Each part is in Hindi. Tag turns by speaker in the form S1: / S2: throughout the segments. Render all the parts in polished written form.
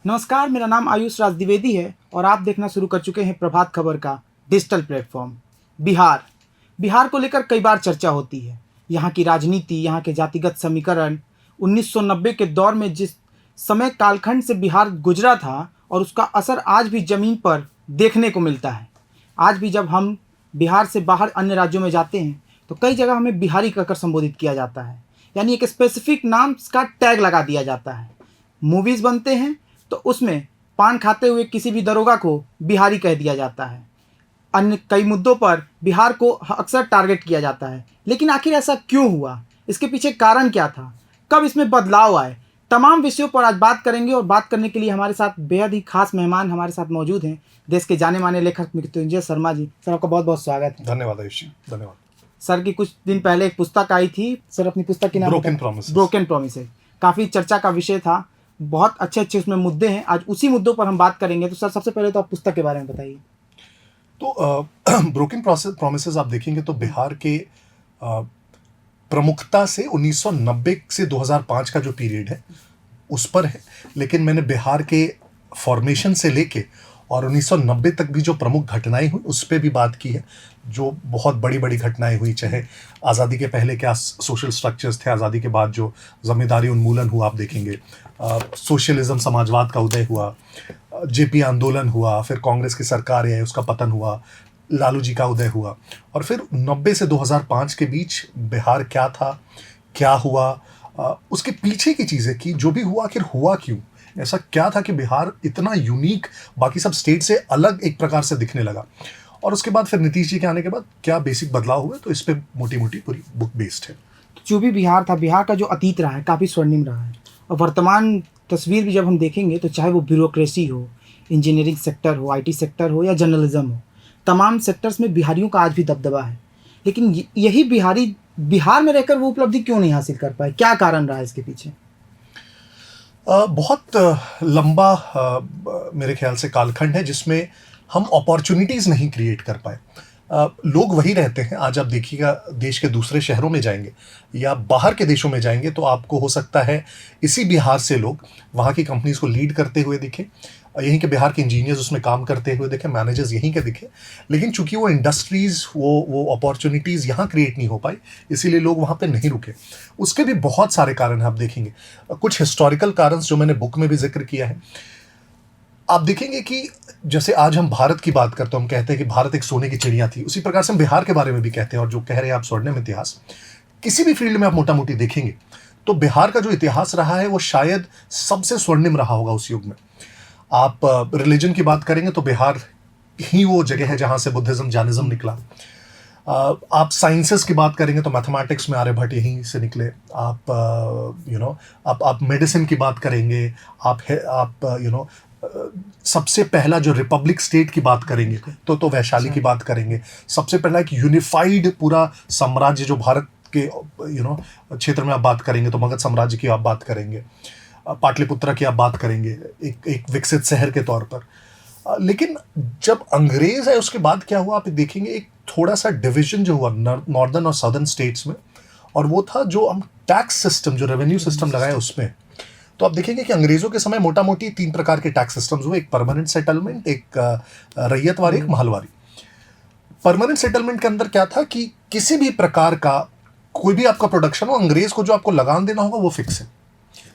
S1: नमस्कार, मेरा नाम आयुष राज द्विवेदी है और आप देखना शुरू कर चुके हैं प्रभात खबर का डिजिटल प्लेटफॉर्म। बिहार को लेकर कई बार चर्चा होती है। यहाँ की राजनीति, यहाँ के जातिगत समीकरण, 1990 के दौर में जिस समय कालखंड से बिहार गुजरा था और उसका असर आज भी ज़मीन पर देखने को मिलता है। आज भी जब हम बिहार से बाहर अन्य राज्यों में जाते हैं तो कई जगह हमें बिहारी कहकर संबोधित किया जाता है, यानी एक स्पेसिफिक नाम का टैग लगा दिया जाता है। मूवीज़ बनते हैं तो उसमें पान खाते हुए किसी भी दरोगा को बिहारी कह दिया जाता है। अन्य कई मुद्दों पर बिहार को अक्सर टारगेट किया जाता है, लेकिन आखिर ऐसा क्यों हुआ? इसके पीछे कारण क्या था? कब इसमें बदलाव आए? तमाम विषयों पर आज बात करेंगे और बात करने के लिए हमारे साथ बेहद ही खास मेहमान हमारे साथ मौजूद हैं। देश के जाने माने लेखक मृत्युंजय शर्मा जी, सर आपका बहुत बहुत स्वागत है।
S2: धन्यवाद आयुष जी, धन्यवाद।
S1: सर की कुछ दिन पहले एक पुस्तक आई थी, सर अपनी पुस्तक की नाम ब्रोकन प्रॉमिसेस। काफ़ी चर्चा का विषय था, बहुत अच्छे अच्छे उसमें मुद्दे हैं। आज उसी मुद्दों पर हम बात करेंगे। तो सर सबसे पहले तो आप पुस्तक के बारे में बताइए।
S2: तो ब्रोकन प्रॉमिसेस आप देखेंगे तो बिहार के प्रमुखता से 1990 से 2005 का जो पीरियड है उस पर है, लेकिन मैंने बिहार के फॉर्मेशन से लेके और 1990 तक भी जो प्रमुख घटनाएं हुई उस पर भी बात की है। जो बहुत बड़ी बड़ी घटनाएं हुई, चाहे आज़ादी के पहले क्या सोशल स्ट्रक्चर्स थे, आज़ादी के बाद जो जमींदारी उन्मूलन हुआ आप देखेंगे, सोशलिज्म समाजवाद का उदय हुआ, जेपी आंदोलन हुआ, फिर कांग्रेस की सरकार आई, उसका पतन हुआ, लालू जी का उदय हुआ, और फिर 90 से 2005 के बीच बिहार क्या था, क्या हुआ, उसके पीछे की चीज़ें की, जो भी हुआ आखिर हुआ क्यों, ऐसा क्या था कि बिहार इतना यूनिक बाकी सब स्टेट से अलग एक प्रकार से दिखने लगा, और उसके बाद फिर नीतीश जी के आने के बाद क्या बेसिक बदलाव हुए। तो इस पे मोटी मोटी पूरी बुक बेस्ड है।
S1: जो भी बिहार था, बिहार का जो अतीत रहा है काफ़ी स्वर्णिम रहा है, और वर्तमान तस्वीर भी जब हम देखेंगे तो चाहे वो ब्यूरोक्रेसी हो, इंजीनियरिंग सेक्टर हो, आईटी सेक्टर हो या जर्नलिज्म हो, तमाम सेक्टर्स में बिहारियों का आज भी दबदबा है। लेकिन यही बिहारी बिहार में रहकर वो उपलब्धि क्यों नहीं हासिल कर पाए? क्या कारण रहा इसके पीछे?
S2: बहुत लंबा मेरे ख्याल से कालखंड है जिसमें हम अपॉर्चुनिटीज़ नहीं क्रिएट कर पाए। लोग वही रहते हैं। आज आप देखिएगा, देश के दूसरे शहरों में जाएंगे या बाहर के देशों में जाएंगे तो आपको हो सकता है इसी बिहार से लोग वहाँ की कंपनीज को लीड करते हुए दिखे, यहीं के बिहार के इंजीनियर्स उसमें काम करते हुए दिखे, मैनेजर्स यहीं के दिखे, लेकिन चूंकि वो इंडस्ट्रीज़, वो अपॉर्चुनिटीज़ यहाँ क्रिएट नहीं हो पाई, इसीलिए लोग वहाँ पे नहीं रुके। उसके भी बहुत सारे कारण हैं, आप देखेंगे कुछ हिस्टोरिकल कारण जो मैंने बुक में भी जिक्र किया है। आप देखेंगे कि जैसे आज हम भारत की बात करते हैं, हम कहते हैं कि भारत एक सोने की चिड़िया थी, उसी प्रकार से हम बिहार के बारे में भी कहते हैं। और जो कह रहे हैं आप स्वर्णिम इतिहास, किसी भी फील्ड में आप मोटा मोटी देखेंगे तो बिहार का जो इतिहास रहा है वो शायद सबसे स्वर्णिम रहा होगा उस युग में। आप रिलीजन की बात करेंगे तो बिहार ही वो जगह है जहाँ से बुद्धिज्म, जैनिज्म निकला। आप साइंसेस की बात करेंगे तो मैथमेटिक्स में आर्यभट्ट यहीं से निकले। आप मेडिसिन की बात करेंगे, आप सबसे पहला जो रिपब्लिक स्टेट की बात करेंगे तो वैशाली की बात करेंगे। सबसे पहला एक यूनिफाइड पूरा साम्राज्य जो भारत के क्षेत्र में आप बात करेंगे तो मगध साम्राज्य की आप बात करेंगे, पाटलिपुत्रा की आप बात करेंगे एक विकसित शहर के तौर पर। लेकिन जब अंग्रेज है उसके बाद क्या हुआ आप देखेंगे, एक थोड़ा सा डिवीजन जो हुआ नॉर्दर्न और साउदर्न स्टेट्स में, और वो था जो हम टैक्स सिस्टम, जो रेवेन्यू सिस्टम लगाए उसमें। तो आप देखेंगे कि अंग्रेजों के समय मोटा मोटी 3 प्रकार के टैक्स सिस्टम्स हुए, एक परमानेंट सेटलमेंट, एक रैयतवारी, एक महलवारी। परमानेंट सेटलमेंट के अंदर क्या था कि किसी भी प्रकार का कोई भी आपका प्रोडक्शन हो, अंग्रेज को जो आपको लगान देना होगा वो फिक्स है।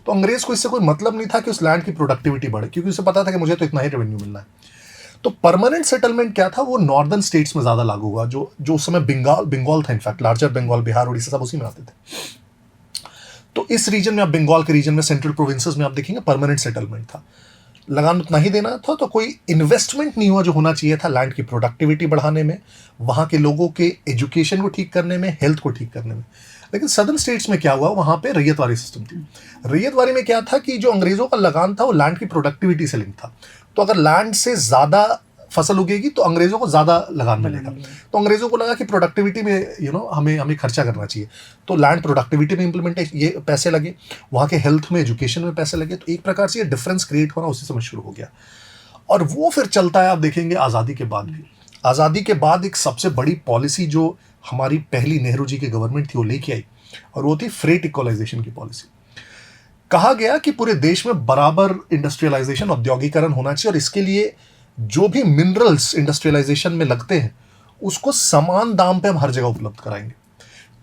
S2: तो अंग्रेज को इससे कोई मतलब नहीं था कि उस लैंड की प्रोडक्टिविटी बढ़े, क्योंकि उसे पता था कि मुझे तो इतना ही रेवेन्यू मिलना है। तो परमानेंट सेटलमेंट क्या था, वो नॉर्दर्न स्टेट्स में ज़्यादा लागू हुआ, जो उस समय बंगाल था, इनफैक्ट लार्जर बंगाल, बिहार, उड़ीसा सब उसी में आते थे। तो इस रीजन में, आप बंगाल के रीजन में, सेंट्रल प्रोविंसेस में आप देखेंगे परमानेंट सेटलमेंट था। लगान उतना ही देना था, तो कोई इन्वेस्टमेंट नहीं हुआ जो होना चाहिए था लैंड की प्रोडक्टिविटी बढ़ाने में, वहाँ के लोगों के एजुकेशन को ठीक करने में, हेल्थ को ठीक करने में। लेकिन सदर्न स्टेट्स में क्या हुआ, वहाँ पे रैयतवारी सिस्टम थी। रैयतवारी में क्या था कि जो अंग्रेजों का लगान था वो लैंड की प्रोडक्टिविटी से लिंक था। तो अगर लैंड से ज़्यादा फसल उगेगी तो अंग्रेजों को ज़्यादा लगान मिलेगा। तो अंग्रेजों को लगा कि प्रोडक्टिविटी में हमें खर्चा करना चाहिए, तो लैंड प्रोडक्टिविटी में इम्प्लीमेंटेशन, ये पैसे लगे, वहाँ के हेल्थ में, एजुकेशन में पैसे लगे। तो एक प्रकार से ये डिफरेंस क्रिएट होना उसी समय शुरू हो गया, और वो फिर चलता है आप देखेंगे आज़ादी के बाद भी। आज़ादी के बाद एक सबसे बड़ी पॉलिसी जो हमारी पहली नेहरू जी की गवर्नमेंट थी वो लेके आई, और वो थी फ्रेट इक्वलाइजेशन की पॉलिसी। कहा गया कि पूरे देश में बराबर इंडस्ट्रियलाइजेशन, औद्योगिकरण होना चाहिए और इसके लिए जो भी मिनरल्स इंडस्ट्रियलाइजेशन में लगते हैं उसको समान दाम पे हम हर जगह उपलब्ध कराएंगे।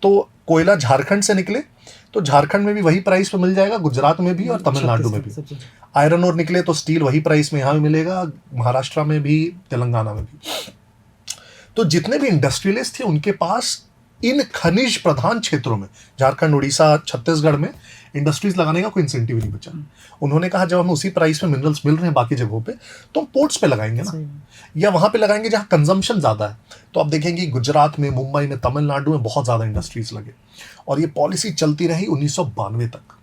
S2: तो कोयला झारखंड से निकले तो झारखंड में भी वही प्राइस पे मिल जाएगा, गुजरात में भी और तमिलनाडु में भी।
S1: सब जगह।
S2: आयरन और निकले तो स्टील वही प्राइस में यहाँ भी मिलेगा, महाराष्ट्र में भी, तेलंगाना में भी। तो जितने भी इंडस्ट्रियलिस्ट थे उनके पास इन खनिज प्रधान क्षेत्रों में, झारखंड, उड़ीसा, छत्तीसगढ़ में इंडस्ट्रीज लगाने का कोई इंसेंटिव नहीं बचा। उन्होंने कहा जब हमें उसी प्राइस में मिनरल्स मिल रहे हैं बाकी जगहों पे, तो हम पोर्ट्स पे लगाएंगे ना, या वहां पे लगाएंगे जहां कंजम्पशन ज्यादा है। तो आप देखेंगे गुजरात में, मुंबई में, तमिलनाडु में बहुत ज्यादा इंडस्ट्रीज लगे और ये पॉलिसी चलती रही 1992 तक।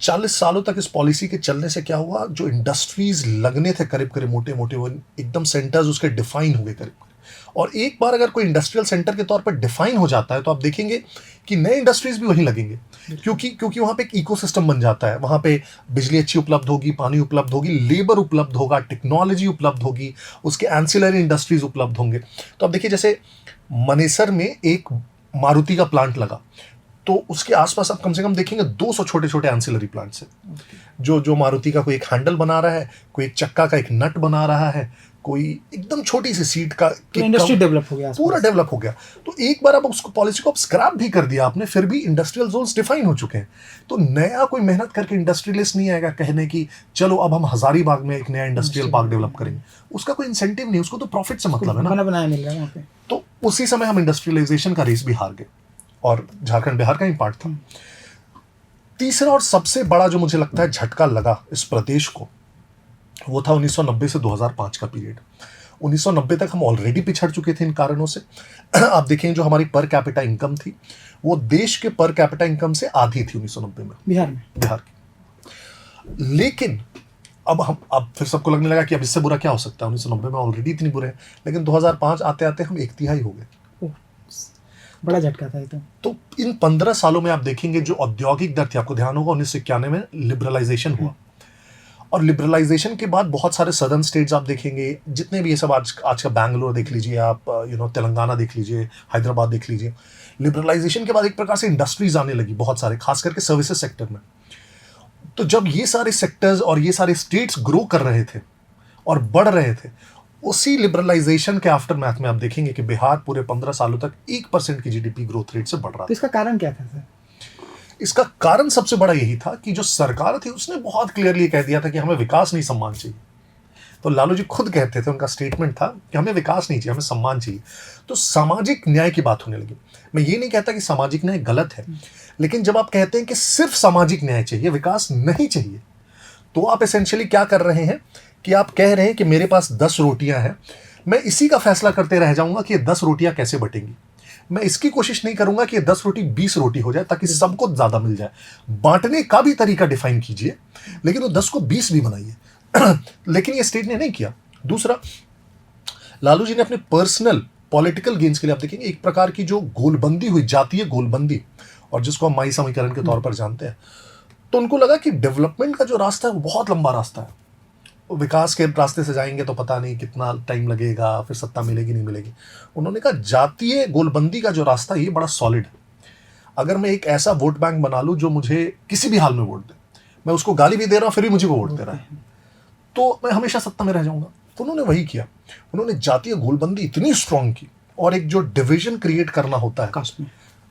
S2: 40 सालों तक इस पॉलिसी के चलने से क्या हुआ, जो इंडस्ट्रीज लगने थे करीब करीब मोटे मोटे, वो एकदम सेंटर्स उसके डिफाइन हो गए करीब। और एक बार अगर कोई इंडस्ट्रियल सेंटर के तौर पर डिफाइन हो जाता है तो आप देखेंगे कि नए इंडस्ट्रीज भी वहीं लगेंगे, क्योंकि वहां पे एक इकोसिस्टम बन जाता है। वहां पे बिजली अच्छी उपलब्ध होगी, पानी उपलब्ध होगी, लेबर उपलब्ध होगा, टेक्नोलॉजी उपलब्ध होगी, उसके एंसिलरी इंडस्ट्रीज उपलब्ध होंगे। तो आप देखिए जैसे मनेसर में एक मारुति का प्लांट लगा तो उसके आसपास आप कम से कम देखेंगे 200 छोटे छोटे एंसिलरी प्लांट्स हैं। जो मारुति का कोई एक हैंडल बना रहा है, कोई एक चक्का का एक नट बना रहा है, कोई एकदम छोटी सी सीट का
S1: इंडस्ट्री डेवलप हो गया,
S2: पूरा डेवलप हो गया। तो एक बार अब उसको पॉलिसी को अब स्क्रैप भी कर दिया आपने, फिर भी इंडस्ट्रियल जोन्स डिफाइन हो चुके हैं। तो नया कोई मेहनत करके इंडस्ट्रियलिस्ट नहीं आएगा कहने की चलो अब हम हजारीबाग में एक नया इंडस्ट्रियल पार्क डेवलप करेंगे। उसका कोई इंसेंटिव नहीं, उसको तो प्रॉफिट से मतलब है ना,
S1: बना बनाया मिल रहा है वहाँ पे।
S2: तो उसी समय हम इंडस्ट्रियलाइजेशन का रेस भी हार गए और झारखंड बिहार का ही पार्ट था। तीसरा और सबसे बड़ा जो मुझे लगता है झटका लगा इस प्रदेश को, वो था 1990 से 2005 का पीरियड। 1990 तक हम ऑलरेडी पिछड़ चुके थे इन कारणों से। आप देखें जो हमारी पर कैपिटा इनकम थी वो देश के पर कैपिटा इनकम से आधी थी 1990 में, बिहार की। लेकिन अब फिर सबको लगने लगा कि अब इससे बुरा क्या हो सकता है, 1990 में ऑलरेडी इतनी बुरे हैं, लेकिन 2005 आते आते हम 1/3 हो गए।
S1: बड़ा झटका था ये
S2: तो इन 15 सालों में आप देखेंगे जो औद्योगिक दर थी, आपको ध्यान होगा 1991 में लिबरलाइजेशन हुआ और लिबरलाइजेशन के बाद बहुत सारे सदर्न स्टेट्स आप देखेंगे, जितने भी ये सब आज का बैंगलोर देख लीजिए आप, तेलंगाना देख लीजिए, हैदराबाद देख लीजिए। लिबरलाइजेशन के बाद एक प्रकार से इंडस्ट्रीज आने लगी बहुत सारे, खास करके सर्विसेज सेक्टर में। तो जब ये सारे सेक्टर्स और ये सारे स्टेट्स ग्रो कर रहे थे और बढ़ रहे थे, उसी लिबरलाइजेशन के आफ्टर मैथ में आप देखेंगे कि बिहार पूरे 15 सालों तक 1% की जीडीपी ग्रोथ रेट से बढ़ रहा था।
S1: तो इसका कारण क्या था सर?
S2: इसका कारण सबसे बड़ा यही था कि जो सरकार थी उसने बहुत क्लियरली कह दिया था कि हमें विकास नहीं सम्मान चाहिए। तो लालू जी खुद कहते थे, उनका स्टेटमेंट था कि हमें विकास नहीं चाहिए, हमें सम्मान चाहिए। तो सामाजिक न्याय की बात होने लगी। मैं ये नहीं कहता कि सामाजिक न्याय गलत है, लेकिन जब आप कहते हैं कि सिर्फ सामाजिक न्याय चाहिए, विकास नहीं चाहिए, तो आप एसेंशियली क्या कर रहे हैं कि आप कह रहे हैं कि मेरे पास 10 रोटियां हैं, मैं इसी का फैसला करते रह जाऊंगा कि ये 10 रोटियां कैसे बटेंगी। मैं इसकी कोशिश नहीं करूंगा कि ये 10 रोटी 20 रोटी हो जाए ताकि सबको ज्यादा मिल जाए। बांटने का भी तरीका डिफाइन कीजिए, लेकिन वो 10 को 20 भी बनाइए। लेकिन ये स्टेट ने नहीं किया। दूसरा, लालू जी ने अपने पर्सनल पॉलिटिकल गेन्स के लिए आप देखेंगे एक प्रकार की जो गोलबंदी हुई, जातीय गोलबंदी, और जिसको हम माई समीकरण के तौर पर जानते हैं, तो उनको लगा कि डेवलपमेंट का जो रास्ता है वो बहुत लंबा रास्ता है, विकास के रास्ते से जाएंगे तो पता नहीं कितना टाइम लगेगा, फिर सत्ता मिलेगी नहीं मिलेगी। उन्होंने कहा जातीय गोलबंदी का जो रास्ता है ये बड़ा सॉलिड है। अगर मैं एक ऐसा वोट बैंक बना लूं जो मुझे किसी भी हाल में वोट दे, मैं उसको गाली भी दे रहा हूं फिर भी मुझे वो वोट दे रहा है, तो मैं हमेशा सत्ता में रह जाऊंगा। तो उन्होंने वही किया। उन्होंने जातीय गोलबंदी इतनी स्ट्रांग की और एक जो डिवीजन क्रिएट करना होता है कास्ट में,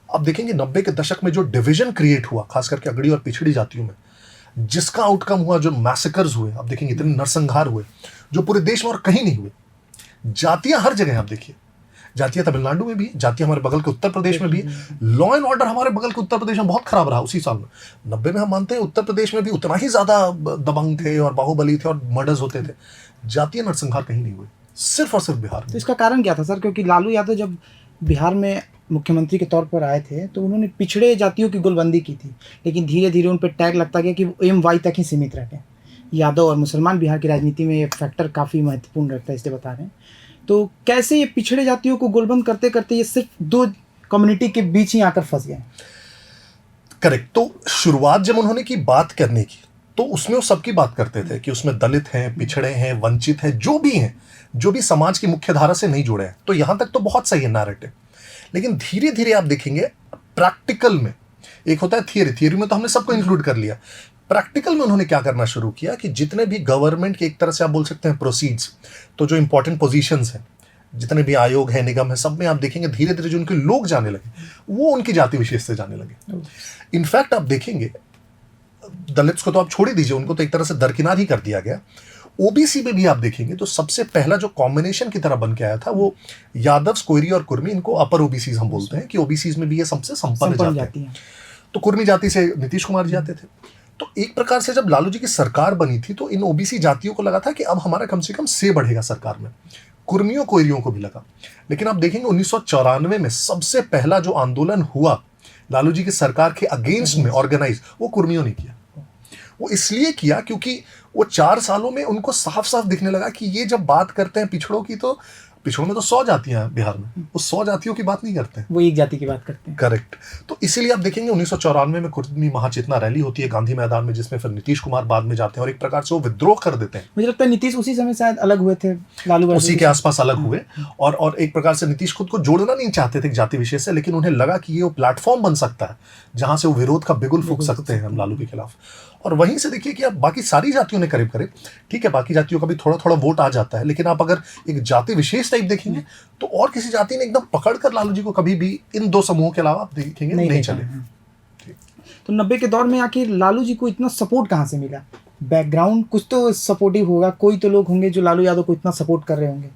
S2: आप देखेंगे 90 के दशक में जो डिवीजन क्रिएट हुआ खास करके अगड़ी और पिछड़ी जातियों में, जिसका आउटकम हुआ जो मैसेकर्स हुए, आप देखेंगे इतने नरसंहार हुए जो पूरे देश में और कहीं नहीं हुए। जातियां हर जगह आप देखिए, जातियां तमिलनाडु में भी, जातियां हमारे बगल के उत्तर प्रदेश में भी। लॉ एंड ऑर्डर हमारे बगल के उत्तर प्रदेश में बहुत खराब रहा उसी साल में। 90 में हम मानते हैं उत्तर प्रदेश में भी उतना ही ज्यादा दबंग थे और बाहुबली थे और मर्डर्स होते थे। जातीय नरसंहार कहीं नहीं हुए, सिर्फ और सिर्फ बिहार में।
S1: तो इसका कारण क्या था सर? क्योंकि लालू यादव जब बिहार में मुख्यमंत्री के तौर पर आए थे तो उन्होंने पिछड़े जातियों की गोलबंदी की थी, लेकिन धीरे धीरे उन पर टैग लगता गया कि वो MY तक ही सीमित रह गए। यादव और मुसलमान बिहार की राजनीति में ये फैक्टर काफ़ी महत्वपूर्ण रहता है, इसलिए बता रहे हैं। तो कैसे ये पिछड़े जातियों को गोलबंद करते करते ये सिर्फ 2 कम्युनिटी के बीच ही आकर फंस गए?
S2: करेक्ट। तो शुरुआत जब उन्होंने की बात करने की तो उसमें वो सबकी बात करते थे कि उसमें दलित हैं, पिछड़े हैं, वंचित हैं, जो भी हैं, जो भी समाज की मुख्य धारा से नहीं जुड़े हैं। तो यहां तक तो बहुत सही है नैरेटिव, लेकिन धीरे धीरे आप देखेंगे प्रैक्टिकल में एक होता है थियरी में तो हमने सबको इंक्लूड कर लिया। प्रैक्टिकल में उन्होंने क्या करना शुरू किया कि जितने भी गवर्नमेंट के एक तरह से आप बोल सकते हैं प्रोसीड्स, तो जो इंपॉर्टेंट पोजीशंस हैं, जितने भी आयोग है, निगम है, सब में आप देखेंगे धीरे धीरे जो उनके लोग जाने लगे वो उनकी जाति विशेष से जाने लगे। इनफैक्ट आप देखेंगे दलित्स को तो आप छोड़ ही दीजिए, उनको तो एक तरह से दरकिनार ही कर दिया गया। ओबीसी में भी आप देखेंगे तो सबसे पहला जो कॉम्बिनेशन की तरह बन के आया था वो यादव, कोयरी और कुर्मी, इनको अपर ओबीसीज हम बोलते हैं कि ओबीसीज में भी ये सबसे संपन्न जाति है। तो कुर्मी जाति से नीतीश कुमार जी आते थे। तो एक प्रकार से जब लालू जी की सरकार बनी थी तो इन ओबीसी जातियों को लगा था कि अब हमारा कम से कम से बढ़ेगा सरकार में, कुर्मियों कोयरियों को भी लगा। लेकिन आप देखेंगे 1994 में सबसे पहला जो आंदोलन हुआ लालू जी की सरकार के अगेंस्ट में ऑर्गेनाइज, वो कुर्मियों ने किया। वो इसलिए किया क्योंकि वो 4 सालों में उनको साफ साफ दिखने लगा कि ये जब बात करते हैं पिछड़ों की, तो पिछड़ों में तो 100 जातियां हैं बिहार में, वो 100 जातियों की बात नहीं करते हैं,
S1: वो एक जाति की बात करते हैं।
S2: करेक्ट। तो इसीलिए आप देखेंगे 1994 में कुर्मी महाचेतना रैली होती है गांधी मैदान में, जिसमें फिर नीतीश कुमार बाद में जाते हैं और एक प्रकार से वो विद्रोह कर देते हैं।
S1: मुझे लगता है नीतीश उसी समय शायद अलग हुए थे, लालू
S2: उसी के आसपास अलग हुए और एक प्रकार से नीतीश खुद को जोड़ना नहीं चाहते थे जाति विशेष से, लेकिन उन्हें लगा कि ये वो प्लेटफॉर्म बन सकता है जहां से वो विरोध का बिगुल फूंक सकते हैं हम लालू के खिलाफ। और वहीं से देखिए कि अब बाकी सारी जातियों ने करीब करीब, ठीक है बाकी जातियों का भी थोड़ा थोड़ा वोट आ जाता है, लेकिन आप अगर एक जाति विशेष टाइप देखेंगे तो और किसी जाति ने एकदम पकड़कर लालू जी को कभी भी इन 2 समूहों के अलावा आप देखेंगे नहीं चले।
S1: तो 90 के दौर में आखिर लालू जी को इतना सपोर्ट कहाँ से मिला? बैकग्राउंड कुछ तो सपोर्टिव होगा, कोई तो लोग होंगे जो लालू यादव को इतना सपोर्ट कर रहे होंगे।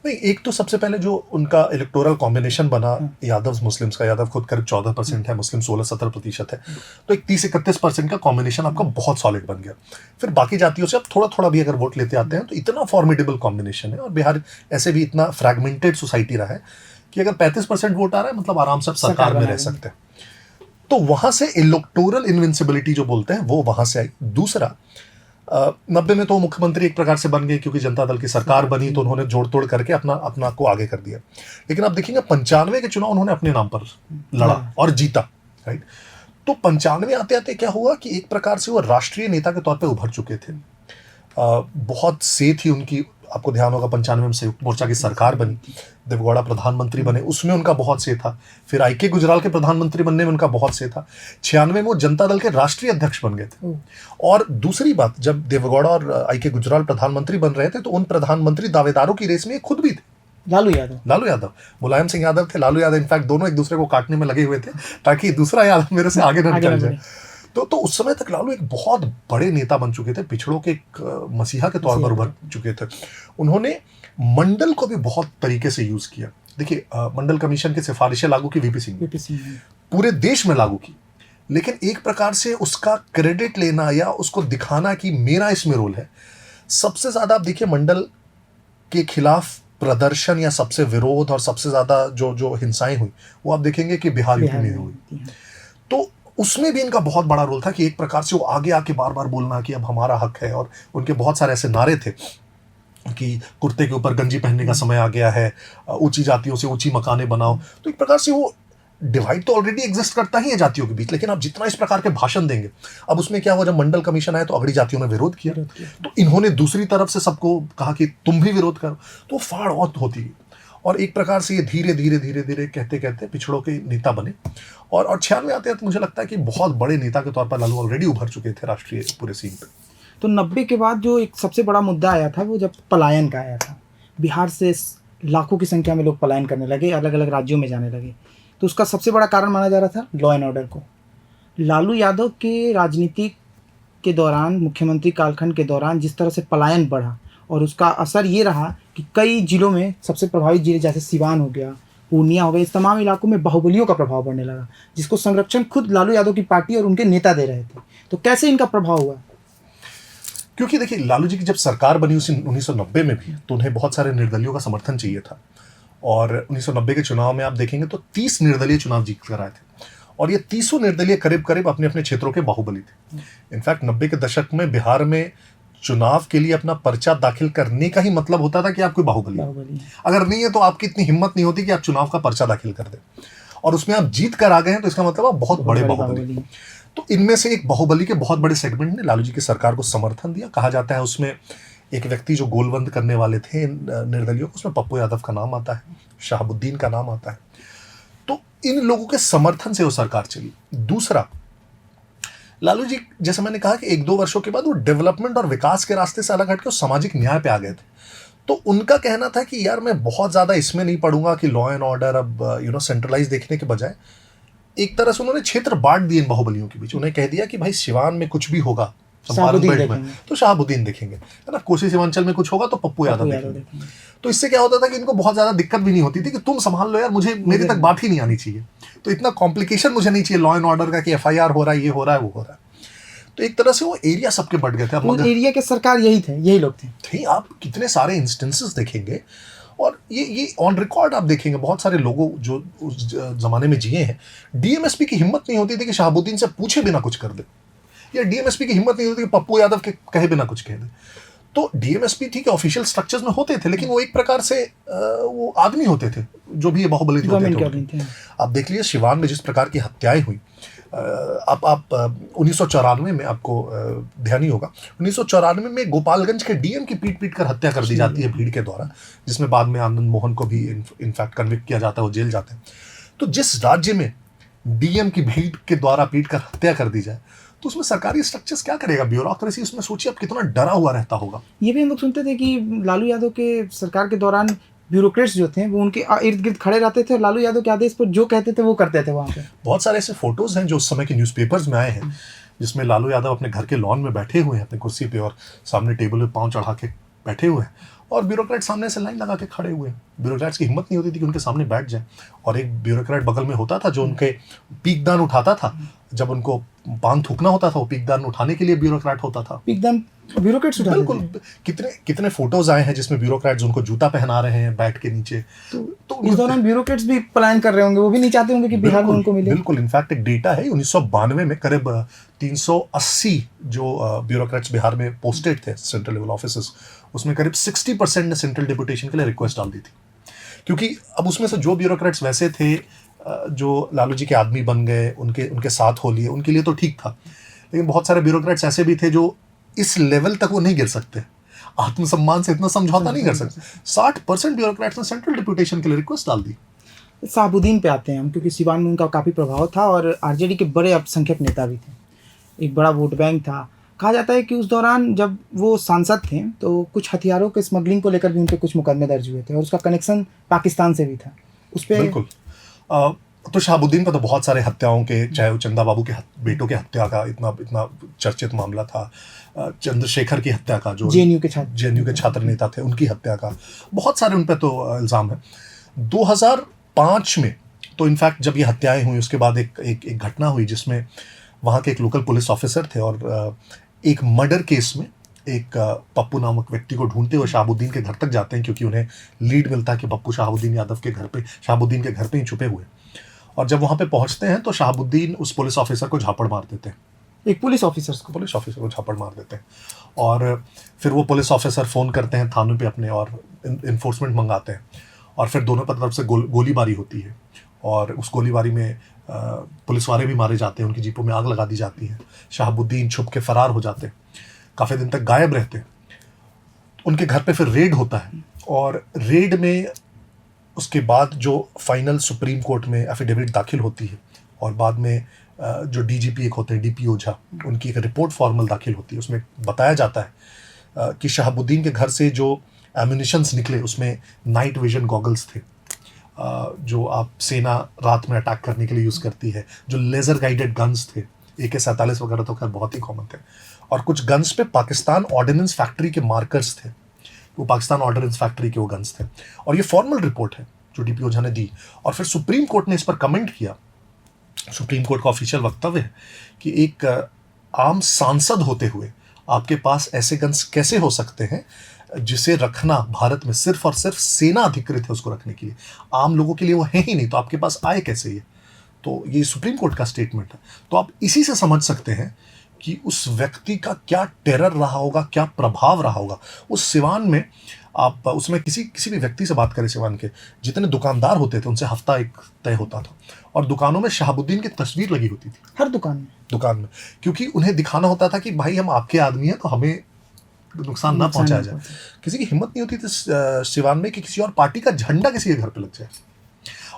S2: नहीं, एक तो सबसे पहले जो उनका इलेक्टोरल कॉम्बिनेशन बना यादव मुस्लिम्स का, यादव खुद करीब 14% है, मुस्लिम 16-17% है, तो एक 30-31% का कॉम्बिनेशन आपका बहुत सॉलिड बन गया। फिर बाकी जातियों से आप थोड़ा थोड़ा भी अगर वोट लेते आते हैं तो इतना फॉर्मिडेबल कॉम्बिनेशन है। और बिहार ऐसे भी इतना फ्रैगमेंटेड सोसाइटी रहा है कि अगर 35% वोट आ रहा है मतलब आराम से आप सरकार में रह सकते हैं। तो वहां से इलेक्टोरल इनविंसिबिलिटी जो बोलते हैं वो वहां से आई। दूसरा 90 में तो मुख्यमंत्री एक प्रकार से बन गए क्योंकि जनता दल की सरकार बनी, तो उन्होंने जोड़ तोड़ करके अपना को आगे कर दिया। लेकिन आप देखेंगे 95 के चुनाव उन्होंने अपने नाम पर लड़ा और जीता, राइट। तो 95 आते आते क्या हुआ कि एक प्रकार से वो राष्ट्रीय नेता के तौर पे उभर चुके थे। बहुत से थी उनकी, आपको ध्यान होगा 95 में संयुक्त मोर्चा की सरकार बनी, देवगौड़ा प्रधानमंत्री बने, उसमें उनका बहुत से था। फिर आई.के. गुजराल के प्रधानमंत्री बनने में उनका बहुत से था। 96 में वो जनता दल के राष्ट्रीय अध्यक्ष बन गए थे। और दूसरी बात, जब देवगौड़ा और आई.के. गुजराल प्रधानमंत्री बन रहे थे तो उन प्रधानमंत्री दावेदारों की रेस में खुद भी थे। लालू यादव, मुलायम सिंह यादव थे, लालू यादव, इनफैक्ट दोनों एक दूसरे को काटने में लगे हुए थे ताकि दूसरा यादव मेरे से आगे न निकल जाए। तो उस समय तक लालू एक बहुत बड़े नेता बन चुके थे, पिछड़ों के एक मसीहा के तौर पर उभर चुके थे। उन्होंने मंडल को भी बहुत तरीके से यूज किया। देखिए मंडल कमीशन की सिफारिशें लागू की वीपी सिंह ने, पूरे देश में लागू की, लेकिन एक प्रकार से उसका क्रेडिट लेना या उसको दिखाना कि मेरा इसमें रोल है। सबसे ज्यादा आप देखिए मंडल के खिलाफ प्रदर्शन या सबसे विरोध और सबसे ज्यादा जो हिंसाएं हुई वो आप देखेंगे कि बिहार में हुई। तो उसमें भी इनका बहुत बड़ा रोल था कि एक प्रकार से वो आगे आके बार बार बोलना कि अब हमारा हक है। और उनके बहुत सारे ऐसे नारे थे कि कुर्ते के ऊपर गंजी पहनने का समय आ गया है, ऊंची जातियों से ऊंची मकानें बनाओ। तो एक प्रकार से वो डिवाइड तो ऑलरेडी एग्जिस्ट करता ही है जातियों के बीच, लेकिन आप जितना इस प्रकार के भाषण देंगे। अब उसमें क्या हुआ, जब मंडल कमीशन आया तो अगड़ी जातियों ने विरोध किया, तो इन्होंने दूसरी तरफ से सबको कहा कि तुम भी विरोध करो, तो फाड़ और होती है। और एक प्रकार से ये धीरे धीरे कहते कहते पिछड़ों के नेता बने। और 96 आते हैं तो मुझे लगता है कि बहुत बड़े नेता के तौर पर लालू ऑलरेडी उभर चुके थे राष्ट्रीय पूरे सीन पे।
S1: तो 90 के बाद जो एक सबसे बड़ा मुद्दा आया था वो जब पलायन का आया था। बिहार से लाखों की संख्या में लोग पलायन करने लगे, अलग अलग राज्यों में जाने लगे। तो उसका सबसे बड़ा कारण माना जा रहा था लॉ एंड ऑर्डर को। लालू यादव के राजनीति के दौरान, मुख्यमंत्री कालखंड के दौरान जिस तरह से पलायन बढ़ा और उसका असर ये रहा कि कई जिलों में, सबसे प्रभावित जिले जैसे सिवान हो गया, पूर्णिया हो गया, इस तमाम इलाकों में बाहुबलियों का प्रभाव बढ़ने लगा, जिसको संरक्षण खुद लालू यादव की पार्टी और उनके नेता दे रहे थे। तो कैसे इनका प्रभाव हुआ?
S2: क्योंकि देखिए लालू जी की जब सरकार बनी उसी 1990 में भी, तो उन्हें बहुत सारे निर्दलियों का समर्थन चाहिए था। और 1990 के चुनाव में आप देखेंगे तो 30 निर्दलीय चुनाव जीत कर आए थे। और ये 30 निर्दलीय करीब करीब अपने अपने क्षेत्रों के बाहुबली थे। इनफैक्ट 90 के दशक में बिहार में चुनाव के लिए अपना पर्चा दाखिल करने का ही मतलब होता था कि आप कोई बाहुबली अगर नहीं है तो आपकी इतनी हिम्मत नहीं होती कि आप चुनाव का पर्चा दाखिल कर दें। और उसमें आप जीत कर आ गए हैं तो इसका मतलब आप बहुत बड़े बाहुबली। तो इनमें से एक बाहुबली के बहुत बड़े सेगमेंट ने लालू जी की सरकार को समर्थन दिया। कहा जाता है उसमें एक व्यक्ति जो गोलबंद करने वाले थे निर्दलियों को, उसमें पप्पू यादव का नाम आता है, शहाबुद्दीन का नाम आता है। तो इन लोगों के समर्थन से वो सरकार चली। दूसरा, लालू जी जैसे मैंने कहा कि 1-2 वर्षों के बाद वो डेवलपमेंट और विकास के रास्ते से अलग हटके सामाजिक न्याय पे आ गए थे। तो उनका कहना था कि यार मैं बहुत ज़्यादा इसमें नहीं पढ़ूंगा कि लॉ एंड ऑर्डर अब सेंट्रलाइज देखने के बजाय एक तरह से उन्होंने क्षेत्र बांट दिए इन बाहुबलियों के बीच। उन्हें कह दिया कि भाई सिवान में कुछ भी होगा चंपारण बेल्ट में तो शाहबुद्दीन देखेंगे, है ना, कोसी सीमांचल में कुछ होगा तो पप्पू यादव देखेंगे। तो इससे क्या होता था कि इनको बहुत ज़्यादा दिक्कत भी नहीं होती थी कि तुम संभाल लो यार, मुझे मेरे तक बात ही नहीं आनी चाहिए, तो इतना कॉम्प्लिकेशन मुझे नहीं चाहिए लॉ एंड ऑर्डर का कि FIR हो रहा है, ये हो रहा है, वो हो रहा है। तो एक तरह से वो एरिया सबके बढ़ गए थे।
S1: अब एरिया के सरकार यही लोग थे।
S2: आप कितने सारे इंस्टेंसेस देखेंगे और ये ऑन रिकॉर्ड आप देखेंगे, बहुत सारे लोगों जो उस जमाने में जिए हैं, DMSP की हिम्मत नहीं होती थी कि शाहबुद्दीन से पूछे बिना कुछ कर दे, या DMSP की हिम्मत नहीं होती कि पप्पू यादव के कहे बिना कुछ कह दे। तो DMSP ठीक है ऑफिशियल स्ट्रक्चर्स में होते थे, लेकिन वो एक प्रकार से वो आदमी होते थे जो भी ये बाहुबली होते थे। आप देख लीजिए सिवान में जिस प्रकार की हत्याएं हुई, आप 1994 में आपको ध्यान ही होगा, 1994 में गोपालगंज के DM की पीट कर हत्या कर दी जाती है भीड़ के द्वारा, जिसमें बाद में आनंद मोहन को भी इनफैक्ट कन्विक्ट किया जाता है, वो जेल जाते हैं। तो जिस राज्य में DM की भीड़ के द्वारा पीट कर हत्या कर दी जाए, तो उसमें सरकारी स्ट्रक्चर्स क्या करेगा, ब्यूरोक्रेसी उसमें सोचिए अब कितना डरा हुआ रहता होगा।
S1: ये भी हम लोग सुनते थे कि लालू यादव के सरकार के दौरान ब्यूरोक्रेट्स जो थे वो उनके इर्द गिर्द खड़े रहते थे और लालू यादव के आदेश पर जो कहते थे वो करते थे वहाँ पे।
S2: बहुत सारे ऐसे फोटोज हैं जो उस समय के न्यूज़पेपर्स में आए हैं, जिसमें लालू यादव अपने घर के लॉन में बैठे हुए हैं अपनी कुर्सी पे और सामने टेबल पे पाँव चढ़ा के बैठे हुए हैं और ब्यूरोक्रेट सामने से लाइन लगा के खड़े हुए हैं। ब्यूरोक्रेट्स की हिम्मत नहीं होती थी कि उनके सामने बैठ जाए, और एक ब्यूरोक्रेट बगल में होता था जो उनके पीकदान उठाता था। जब उनको पान थूकना होता था वो पीकदान उठाने के लिए ब्यूरोक्रेट होता था।
S1: पीकदान ब्यूरोक्रेट्स उठाते थे।
S2: बिल्कुल, कितने फोटोज आए हैं जिसमें ब्यूरोक्रेट्स उनको जूता पहना रहे हैं बैठ के नीचे।
S1: तो इस दौरान ब्यूरोक्रेट्स भी पलायन कर रहे होंगे, वो भी नहीं चाहते होंगे कि बिहार में उनको मिले।
S2: बिल्कुल, इनफैक्ट एक डेटा है 1992 में करीब 380 जो ब्यूरोक्रेट्स बिहार में पोस्टेड थे सेंट्रल लेवल ऑफिसर्स, उसमें करीब 60% ने सेंट्रल डिप्यूटेशन के लिए रिक्वेस्ट डाल दी थी। क्योंकि अब उसमें से जो ब्यूरोक्रेट्स वैसे थे जो लालू जी के आदमी बन गए, उनके साथ हो लिए, उनके लिए तो ठीक था, लेकिन बहुत सारे ब्यूरोक्रेट्स ऐसे भी थे जो इस लेवल तक वो नहीं गिर सकते, आत्मसम्मान से इतना समझौता नहीं कर सकते। 60% ब्यूरोक्रेट्स ने सेंट्रल डिप्यूटेशन के लिए रिक्वेस्ट डाल दी।
S1: शाहबुद्दीन पे आते हैं हम, क्योंकि सिवान में उनका काफ़ी प्रभाव था और RJD के बड़े अल्पसंख्यक नेता भी थे, एक बड़ा वोट बैंक था। कहा जाता है कि उस दौरान जब वो सांसद थे तो कुछ हथियारों के स्मगलिंग को लेकर भी उन पर कुछ मुकदमे दर्ज हुए थे और उसका कनेक्शन पाकिस्तान से भी था उस पर।
S2: बिल्कुल, तो शाहबुद्दीन का तो बहुत सारे हत्याओं के, चाहे वो चंदा बाबू के बेटों के हत्या का इतना चर्चित मामला था, चंद्रशेखर की हत्या का जो
S1: JNU के
S2: छात्र नेता थे उनकी हत्या का, बहुत सारे उन पर तो इल्ज़ाम है। 2005 में तो इनफैक्ट जब ये हत्याएं हुई उसके बाद एक घटना हुई जिसमें वहाँ के एक लोकल पुलिस ऑफिसर थे और एक मर्डर केस में एक पप्पू नामक व्यक्ति को ढूंढते हुए शाहबुद्दीन के घर तक जाते हैं, क्योंकि उन्हें लीड मिलता है कि पप्पू शाहबुद्दीन के घर पे ही छुपे हुए। और जब वहाँ पे पहुँचते हैं तो शाहबुद्दीन उस पुलिस ऑफिसर को झापड़ मार देते हैं,
S1: एक पुलिस ऑफिसर
S2: को झापड़ मार देते हैं। और फिर वो पुलिस ऑफिसर फ़ोन करते हैं थानों पे अपने और इन्फोर्समेंट मंगाते हैं, और फिर दोनों तरफ से गोलीबारी होती है और उस गोलीबारी में पुलिस वाले भी मारे जाते हैं, उनकी जीपों में आग लगा दी जाती है। शाहबुद्दीन छुप के फरार हो जाते हैं, काफ़ी दिन तक गायब रहते हैं। उनके घर पे फिर रेड होता है और रेड में उसके बाद जो फाइनल सुप्रीम कोर्ट में एफिडेविट दाखिल होती है और बाद में जो DGP एक होते हैं DP ओझा, उनकी एक रिपोर्ट फॉर्मल दाखिल होती है। उसमें बताया जाता है कि शाहबुद्दीन के घर से जो एम्यूनिशंस निकले उसमें नाइट विजन गॉगल्स थे जो आप सेना रात में अटैक करने के लिए यूज़ करती है, जो लेज़र गाइडेड गन्स थे, AK-47 वगैरह तो खैर बहुत ही कॉमन थे, और कुछ गन्स पे पाकिस्तान ऑर्डिनेंस फैक्ट्री के मार्कर्स थे, वो पाकिस्तान ऑर्डिनेंस फैक्ट्री के वो गन्स थे। और ये फॉर्मल रिपोर्ट है जो DP ओझा ने दी, और फिर सुप्रीम कोर्ट ने इस पर कमेंट किया। सुप्रीम कोर्ट का ऑफिशियल वक्तव्य है कि एक आम सांसद होते हुए आपके पास ऐसे गन्स कैसे हो सकते हैं जिसे रखना भारत में सिर्फ और सिर्फ सेना अधिकृत है उसको रखने के लिए, आम लोगों के लिए वो है ही नहीं, तो आपके पास आए कैसे ये? तो ये सुप्रीम कोर्ट का स्टेटमेंट है। तो आप इसी से समझ सकते हैं कि उस व्यक्ति का क्या टेरर रहा होगा, क्या प्रभाव रहा होगा उस सिवान में। आप उसमें किसी भी व्यक्ति से बात करें, सिवान के जितने दुकानदार होते थे उनसे हफ्ता एक तय होता था, और दुकानों में शाहबुद्दीन की तस्वीर लगी होती थी,
S1: हर दुकान में,
S2: क्योंकि उन्हें दिखाना होता था कि भाई हम आपके आदमी हैं तो हमें नुकसान ना पहुंचाया जाए। किसी की हिम्मत नहीं होती थी सिवान में कि किसी और पार्टी का झंडा किसी के घर पे लग जाए।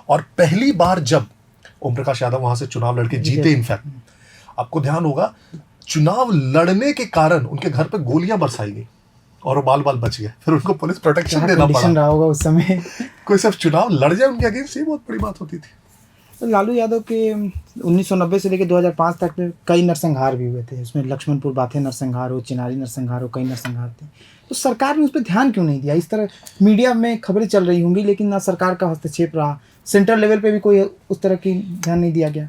S2: और पहली बार जब ओम प्रकाश यादव वहां से चुनाव लड़के जीते, इनफैक्ट आपको ध्यान होगा चुनाव लड़ने के कारण उनके घर पे गोलियां बरसाई गई और वो बाल बाल बच गए, फिर उनको पुलिस प्रोटेक्शन देना
S1: कंडीशन
S2: पड़ा।
S1: रहा होगा उस समय।
S2: कोई सिर्फ चुनाव लड़ जाए उनके अगेंस्ट, ये बहुत बड़ी बात होती थी।
S1: तो लालू यादव के 1990 से लेकर 2005 तक में कई नरसंहार भी हुए थे। उसमें लक्ष्मणपुर बाथे नरसंहार हो, चिनारी नरसंहार हो, कई नरसंहार थे। तो सरकार ने उस पर ध्यान क्यों नहीं दिया? इस तरह मीडिया में खबरें चल रही होंगी लेकिन ना सरकार का हस्तक्षेप रहा, सेंट्रल लेवल पे भी कोई उस तरह की ध्यान नहीं दिया गया।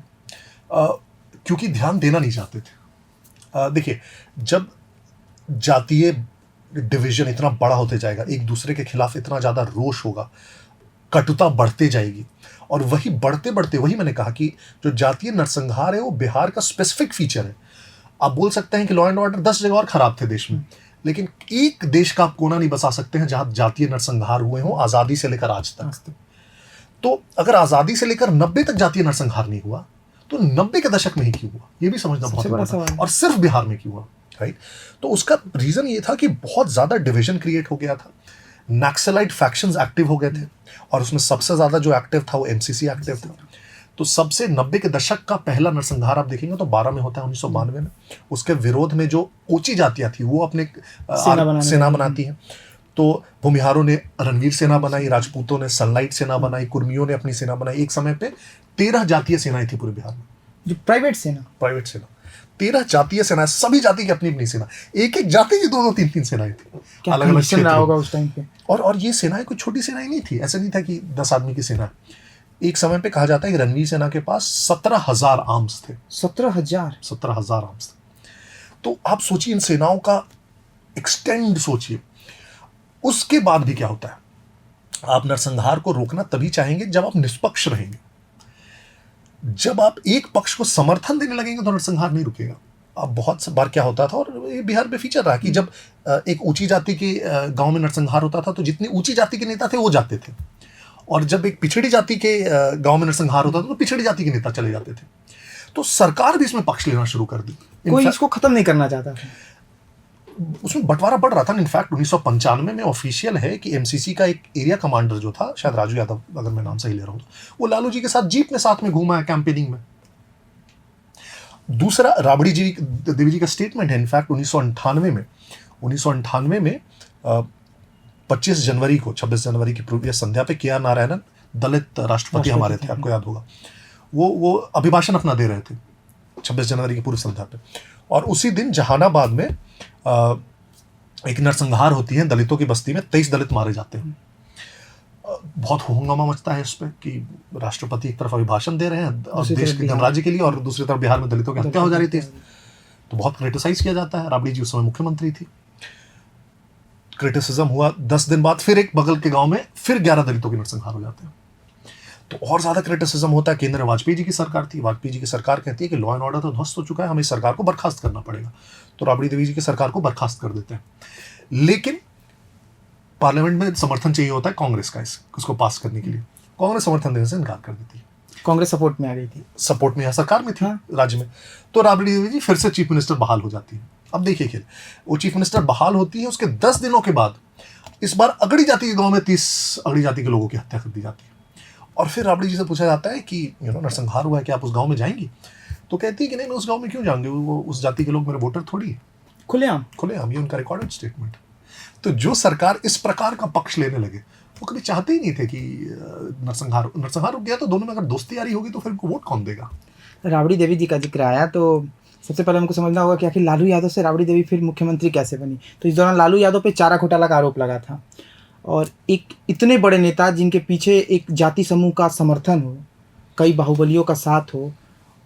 S2: क्योंकि ध्यान देना नहीं चाहते थे। देखिए, जब जातीय डिवीजन इतना बड़ा होते जाएगा, एक दूसरे के खिलाफ इतना ज़्यादा रोष होगा, कटुता बढ़ते जाएगी, और वही बढ़ते बढ़ते, वही मैंने कहा कि जो जातीय नरसंहार है वो बिहार का स्पेसिफिक फीचर है। आप बोल सकते हैं कि लॉ एंड ऑर्डर 10 जगह और खराब थे देश में, लेकिन एक देश का आप कोना नहीं बसा सकते हैं जहां जातीय नरसंहार हुए हों आज़ादी से लेकर आज तक। तो अगर आज़ादी से लेकर 90 तक जातीय नरसंहार नहीं हुआ तो 90 के दशक में ही क्यों हुआ, ये भी समझना बहुत
S1: बड़ा
S2: important है।
S1: सवाल।
S2: और सिर्फ बिहार में क्यों हुआ, राइट? तो उसका रीजन ये था कि बहुत ज्यादा डिवीजन क्रिएट हो गया था, नक्सलाइट फैक्शंस एक्टिव हो गए थे, और उसमें सबसे ज्यादा जो एक्टिव था वो एमसीसी एक्टिव था। तो सबसे 90 के दशक का पहला नरसंहार आप देखेंगे तो 12 में होता है, 1992 में। उसके विरोध में जो ऊंची जातियां थी वो अपने सेना बनाती हैं। तो भूमिहारों ने रणवीर सेना बनाई, राजपूतों ने सनलाइट सेना बनाई, कुर्मियों ने अपनी सेना बनाई। एक समय पे 13 जातीय सेनाएं थी पूरे बिहार में,
S1: जो प्राइवेट सेना
S2: 13 जातीय सेना, सभी जाति की अपनी अपनी सेना, एक एक जाति की 2-2, 3-3 सेनाएं थी,
S1: क्या
S2: अलग अलग
S1: कंडीशन रहा होगा
S2: क्षेत्र।
S1: उस टाइम पे।
S2: और ये सेनाएं कोई छोटी सेनाएं नहीं थी, ऐसा नहीं था कि 10 आदमी की सेना। एक समय पे कहा जाता है कि रणवीर सेना के पास 17,000 आर्म्स थे।
S1: 17,000
S2: आर्म्स थे। तो आप सोचिए इन सेनाओं का एक्सटेंड सोचिए। उसके बाद भी क्या होता है, आप नरसंहार को रोकना तभी चाहेंगे जब आप निष्पक्ष रहेंगे। जब आप एक पक्ष को समर्थन देने लगेंगे तो नरसंहार नहीं रुकेगा। अब बहुत बार क्या होता था, और ये बिहार में फीचर रहा, कि जब एक ऊंची जाति के गांव में नरसंहार होता था तो जितनी ऊंची जाति के नेता थे वो जाते थे, और जब एक पिछड़ी जाति के गांव में नरसंहार होता था तो पिछड़ी जाति के नेता चले जाते थे। तो सरकार भी इसमें पक्ष लेना शुरू कर दी।
S1: कोई इसको खत्म नहीं करना चाहता था।
S2: उसमें बंटवारा बढ़ रहा था। इनफैक्ट 1995 में ऑफिशियल है कि एमसीसी का एक एरिया कमांडर जो था, शायद राजू यादव अगर मैं नाम सही ले रहा हूं, वो लालू जी के साथ जीप में साथ में घूमा है कैंपेनिंग में। दूसरा, राबड़ी देवी जी का स्टेटमेंट है इनफैक्ट 1998 में 25 जनवरी को, 26 जनवरी की पूर्व संध्या पे के आर नारायणन, दलित राष्ट्रपति हमारे थे, आपको याद होगा, वो अभिभाषण अपना दे रहे थे 26 जनवरी की पूर्व संध्या पे। और उसी दिन जहानाबाद में एक नरसंहार होती है दलितों की बस्ती में, 23 दलित मारे जाते हैं। बहुत हंगामा मचता है इस पे कि राष्ट्रपति एक तरफ अभिभाषण दे रहे हैं और देश के गणराज्य के लिए, और दूसरी तरफ बिहार में दलितों की हत्या हो जा रही थी। तो बहुत क्रिटिसाइज किया जाता है। राबड़ी जी उस समय मुख्यमंत्री थी, क्रिटिसिज्म हुआ। 10 दिन बाद फिर एक बगल के गांव में फिर 11 दलितों के नरसंहार हो जाते हैं। तो और ज्यादा क्रिटिसिज्म होता है। केंद्र में वाजपेयी जी की सरकार थी, वाजपेयी जी की सरकार कहती है कि लॉ एंड ऑर्डर तो ध्वस्त हो चुका है, हमें इस सरकार को बर्खास्त करना पड़ेगा। तो राबड़ी देवी जी की सरकार को बर्खास्त कर देते हैं, लेकिन पार्लियामेंट में समर्थन चाहिए होता है कांग्रेस का इसको पास करने के लिए। कांग्रेस समर्थन देने से इनकार कर देती है।
S1: कांग्रेस सपोर्ट में आ गई थी,
S2: सपोर्ट में या सरकार में थी राज्य में। तो राबड़ी देवी जी फिर से चीफ मिनिस्टर बहाल हो जाती है। अब देखिए खेल, वो चीफ मिनिस्टर बहाल होती है, उसके 10 दिनों के बाद इस बार अगड़ी जाति के गांव में 30 अगड़ी जाति के लोगों की हत्या कर दी जाती है। और फिर राबड़ी जी से पूछा जाता है कि नरसंहार हुआ है, कि आप उस गांव में जाएंगी? तो कहती है कि नहीं, मैं उस गांव में क्यों जाऊंगी, वो उस जाति के लोग मेरे वोटर थोड़ी है। खुलेआम ये उनका रिकॉर्डेड स्टेटमेंट। तो जो सरकार इस प्रकार का पक्ष लेने लगे, वो कभी चाहते ही नहीं थे कि नरसंहार रुक गया, तो दोनों में अगर दोस्ती यारी होगी तो फिर उनको वोट कौन देगा।
S1: राबड़ी देवी जी का जिक्र आया तो सबसे पहले हमको समझना होगा कि आखिर लालू यादव से राबड़ी देवी फिर मुख्यमंत्री कैसे बनी। तो इस दौरान लालू यादव पे चारा घोटाला का आरोप लगा था, और एक इतने बड़े नेता जिनके पीछे एक जाति समूह का समर्थन हो, कई बाहुबलियों का साथ हो,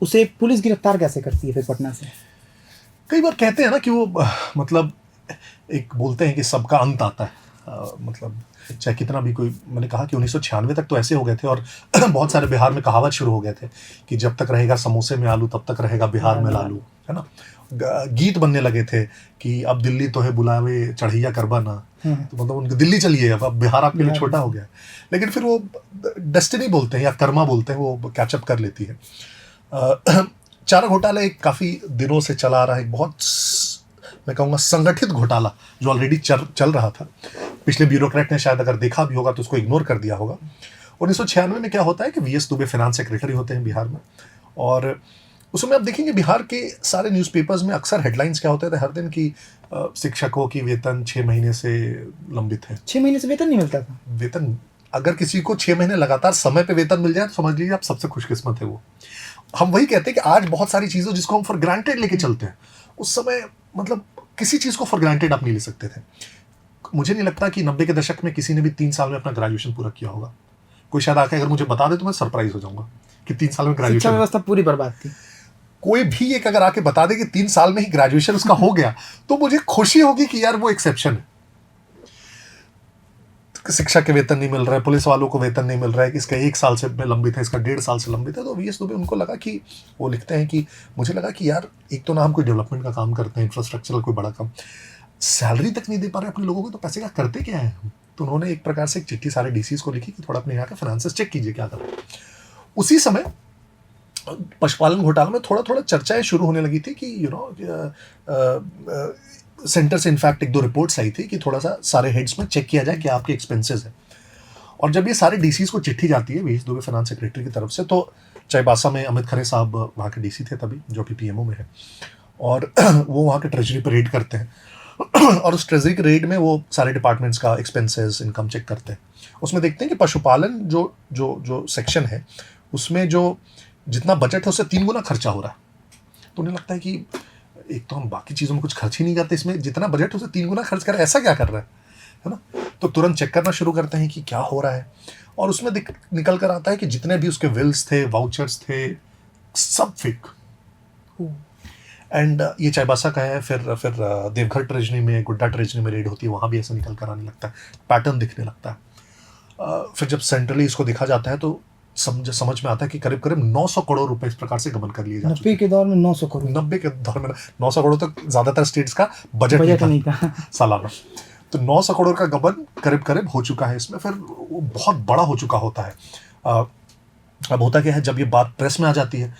S1: उसे पुलिस गिरफ्तार कैसे करती है फिर पटना से?
S2: कई बार कहते हैं ना कि वो मतलब एक बोलते हैं कि सबका अंत आता है। मतलब चाहे कितना भी कोई, मैंने कहा कि 1996 तक तो ऐसे हो गए थे, और बहुत सारे बिहार में कहावत शुरू हो गए थे कि जब तक रहेगा समोसे में आलू तब तक रहेगा बिहार में लालू, है ना। गीत बनने लगे थे कि अब दिल्ली तो है बुलावे चढ़ैया करबा ना, तो मतलब उनकी दिल्ली चलिए, अब बिहार आपके लिए छोटा हो गया। लेकिन फिर वो डेस्टिनी बोलते हैं या कर्मा बोलते हैं, वो कैचअप कर लेती है। चारा घोटाला एक काफ़ी दिनों से चला आ रहा है, एक बहुत मैं कहूँगा संगठित घोटाला जो ऑलरेडी चल रहा था। पिछले ब्यूरोक्रेट ने शायद अगर देखा भी होगा तो उसको इग्नोर कर दिया होगा। 1996 में क्या होता है कि वीएस दुबे फाइनेंस सेक्रेटरी होते हैं बिहार में, और उसमें आप देखेंगे बिहार के सारे न्यूज़पेपर्स में अक्सर हेडलाइंस क्या होते थे हर दिन की, शिक्षकों की वेतन 6 महीने से लंबित है।
S1: 6 महीने से वेतन नहीं मिलता था।
S2: वेतन अगर किसी को 6 महीने लगातार समय पे वेतन मिल जाए तो समझ लीजिए आप सबसे खुशकिस्मत है वो। हम वही कहते हैं कि आज बहुत सारी चीज़ें जिसको हम फॉर ग्रांटेड लेके चलते हैं, उस समय मतलब किसी चीज़ को फॉर ग्रांटेड आप नहीं ले सकते थे। मुझे नहीं लगता कि 90 के दशक में किसी ने भी 3 साल में अपना ग्रेजुएशन पूरा किया होगा। कोई शायद आके अगर मुझे बता दे तो मैं सरप्राइज हो जाऊंगा कि 3 साल में
S1: शिक्षा
S2: ग्रेजुएशन।
S1: व्यवस्था पूरी बर्बाद थी।
S2: कोई भी एक अगर आके बता दे कि 3 साल में ही ग्रेजुएशन उसका हो गया तो मुझे खुशी होगी कि यार वो एक्सेप्शन है। शिक्षक के वेतन नहीं मिल रहा है, पुलिस वालों को वेतन नहीं मिल रहा है, इसका 1 साल से लंबित है, इसका 1.5 साल से लंबित है। तो वीएस दुबे उनको लगा कि वो लिखते हैं कि मुझे लगा कि यार एक तो ना हम कोई डेवलपमेंट का काम करते हैं, इंफ्रास्ट्रक्चरल कोई बड़ा काम, सैलरी तक नहीं दे पा रहे अपने लोगों को, तो पैसे का करते क्या है। तो उन्होंने एक प्रकार से एक चिट्ठी सारे डीसीज को लिखी कि थोड़ा अपने यहाँ का फाइनेंसेस चेक कीजिए क्या करें। उसी समय पशुपालन घोटाला में थोड़ा थोड़ा चर्चाएं शुरू होने लगी थी कि सेंटर से इनफैक्ट 1-2 रिपोर्ट्स आई थी कि थोड़ा सा सारे हेड्स में चेक किया जाए कि आपके एक्सपेंसेस है। और जब ये सारे डीसीज को चिट्ठी जाती है वीएस दुबे फाइनेंस सेक्रेटरी की तरफ से, तो चाईबासा में अमित खरे साहब वहाँ के डीसी थे तभी, जो कि पीएमओ में है, और वो वहाँ के ट्रेजरी पर रेड करते हैं और उस ट्रेजरी के रेड में वो सारे डिपार्टमेंट्स का एक्सपेंसेस इनकम चेक करते हैं। उसमें देखते हैं कि पशुपालन जो जो जो सेक्शन है उसमें जो जितना बजट है उससे 3 गुना खर्चा हो रहा है। तो उन्हें लगता है कि एक तो हम बाकी चीज़ों में कुछ खर्च ही नहीं करते, इसमें जितना बजट है उससे 3 गुना खर्च कर रहे हैं, ऐसा क्या कर रहा है ना। तो तुरंत चेक करना शुरू करते हैं कि क्या हो रहा है, और उसमें निकल कर आता है कि जितने भी उसके विल्स थे, वाउचर्स थे, सब फेक। एंड ये चाईबासा का है, फिर देवघर ट्रेजरी में, गुड्डा ट्रेजरी में रेड होती है, वहाँ भी ऐसा निकल कर आने लगता है, पैटर्न दिखने लगता है। फिर जब सेंट्रली इसको देखा जाता है तो समझ में आता है कि करीब करीब 900 करोड़ रुपए इस प्रकार से गबन कर लिए जा चुके
S1: 90 के दौर में 900 करोड़।
S2: 90 के दौर में 900 करोड़ तक ज्यादातर स्टेट्स का बजट
S1: नहीं था
S2: सालाना। तो 900 करोड़ का गबन करीब करीब हो चुका है इसमें। फिर वो बहुत बड़ा हो चुका होता है। अब होता क्या है, जब ये बात प्रेस में आ जाती है,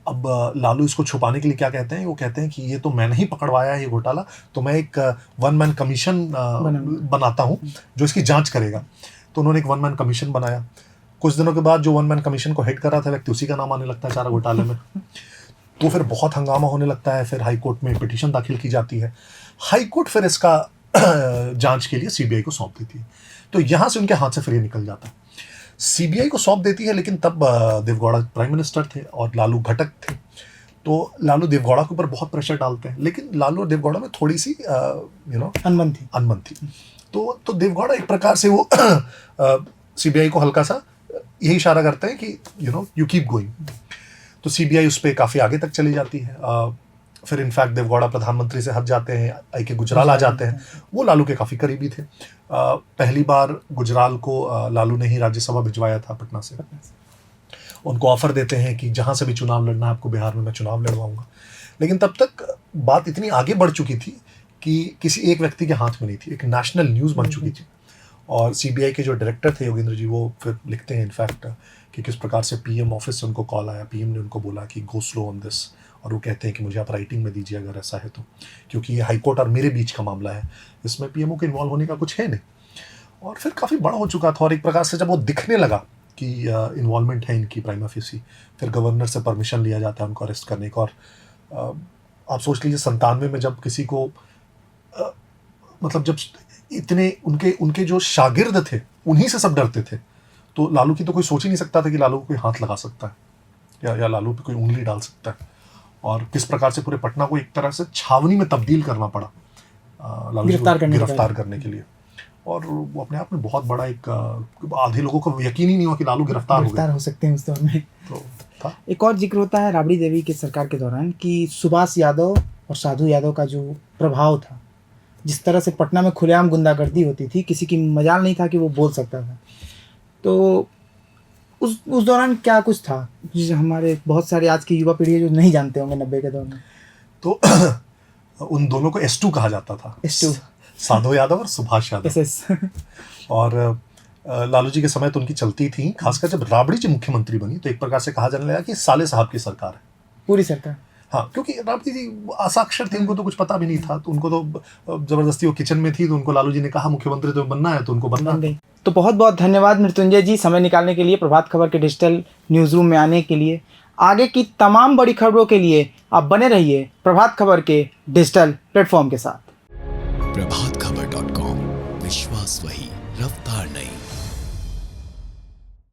S2: अब लालू इसको छुपाने के लिए क्या कहते हैं, वो कहते हैं कि ये तो मैं नहीं पकड़वाया है ये घोटाला, तो मैं एक 1 मैन कमीशन बनाता हूँ जो इसकी जांच करेगा। तो उन्होंने एक 1 मैन कमीशन बनाया। कुछ दिनों के बाद जो 1 मैन कमीशन को हेड कर रहा था व्यक्ति, उसी का नाम आने लगता है सारा घोटाले में। तो फिर बहुत हंगामा होने लगता है। फिर हाई कोर्ट में पिटीशन दाखिल की जाती है। हाई कोर्ट फिर इसका जांच के लिए सीबीआई को सौंप देती है। तो यहाँ से उनके हाथ से फिर ये निकल जाता है। सीबीआई को सौंप देती है, लेकिन तब देवगौड़ा प्राइम मिनिस्टर थे और लालू घटक थे। तो लालू देवगौड़ा के ऊपर बहुत प्रेशर डालते हैं, लेकिन लालू और देवगौड़ा में थोड़ी सी अनबन थी। तो देवगौड़ा एक प्रकार से वो सीबीआई को हल्का सा यही इशारा करते हैं कि यू कीप गोइंग। तो सीबीआई उस पर काफ़ी आगे तक चली जाती है। फिर इनफैक्ट देवगौड़ा प्रधानमंत्री से हट जाते हैं, आई के गुजराल आ जाते हैं। वो लालू के काफ़ी करीबी थे। पहली बार गुजराल को लालू ने ही राज्यसभा भिजवाया था पटना से। उनको ऑफर देते हैं कि जहाँ से भी चुनाव लड़ना है आपको, बिहार में मैं चुनाव लड़वाऊंगा। लेकिन तब तक बात इतनी आगे बढ़ चुकी थी कि किसी एक व्यक्ति के हाथ में नहीं थी, एक नेशनल न्यूज़ बन चुकी थी। और सीबीआई के जो डायरेक्टर थे योगेंद्र जी, वो फिर लिखते हैं इनफैक्ट कि किस प्रकार से पीएम ऑफिस से उनको कॉल आया, पीएम ने उनको बोला कि गो स्लो ऑन दिस, और वो कहते हैं कि मुझे आप राइटिंग में दीजिए अगर ऐसा है तो, क्योंकि ये हाईकोर्ट और मेरे बीच का मामला है, इसमें पीएमओ के इन्वॉल्व होने का कुछ है नहीं। और फिर काफ़ी बड़ा हो चुका था, और एक प्रकार से जब वो दिखने लगा कि इन्वॉल्वमेंट है इनकी प्राइमा फेसी, फिर गवर्नर से परमिशन लिया जाता है उनको अरेस्ट करने का। और आप सोच लीजिए 97 में जब किसी को मतलब जब इतने उनके जो शागिर्द थे उन्हीं से सब डरते थे, तो लालू की तो कोई सोच ही नहीं सकता था कि लालू को कोई हाथ लगा सकता है या लालू पे कोई उंगली डाल सकता है। और किस प्रकार से पूरे पटना को एक तरह से छावनी में तब्दील करना पड़ा लालू को गिरफ्तार करने के लिए। और वो अपने आप में बहुत बड़ा एक आधे लोगों को यकीन ही नहीं हुआ कि लालू गिरफ्तार
S1: हो सकते हैं उस दौर में।
S2: तो था।
S1: एक और जिक्र होता है राबड़ी देवी की सरकार के दौरान कि सुभाष यादव और साधु यादव का जो प्रभाव था, जिस तरह से पटना में खुलेआम गुंडागर्दी होती थी, किसी की मजाल नहीं था कि वो बोल सकता था। तो उस दौरान क्या कुछ था जिसे हमारे बहुत सारे आज की युवा पीढ़ी जो नहीं जानते होंगे 90 के दौर में।
S2: तो उन दोनों को S2 कहा जाता था,
S1: S2,
S2: साधु यादव और सुभाष यादव।
S1: SS।
S2: और लालू जी के समय तो उनकी चलती थी, खासकर जब राबड़ी जी मुख्यमंत्री बनी तो एक प्रकार से कहा जाने लगा कि साले साहब की सरकार है,
S1: पूरी सरकार।
S2: हाँ, क्योंकि राबड़ी जी असाक्षर थी, उनको तो कुछ पता भी नहीं था, तो उनको तो जबरदस्ती वो किचन में थी, तो उनको लालू जी ने कहा मुख्यमंत्री तो बनना है, तो उनको बनना
S1: बन गई। तो बहुत बहुत धन्यवाद मृत्युंजय जी, समय निकालने के लिए, प्रभात खबर के डिजिटल न्यूज़ रूम में आने के लिए। आगे की तमाम बड़ी खबरों के लिए आप बने रहिए प्रभात खबर के डिजिटल प्लेटफॉर्म के साथ।
S3: प्रभातखबर.com, विश्वास वही, रफ्तार नहीं।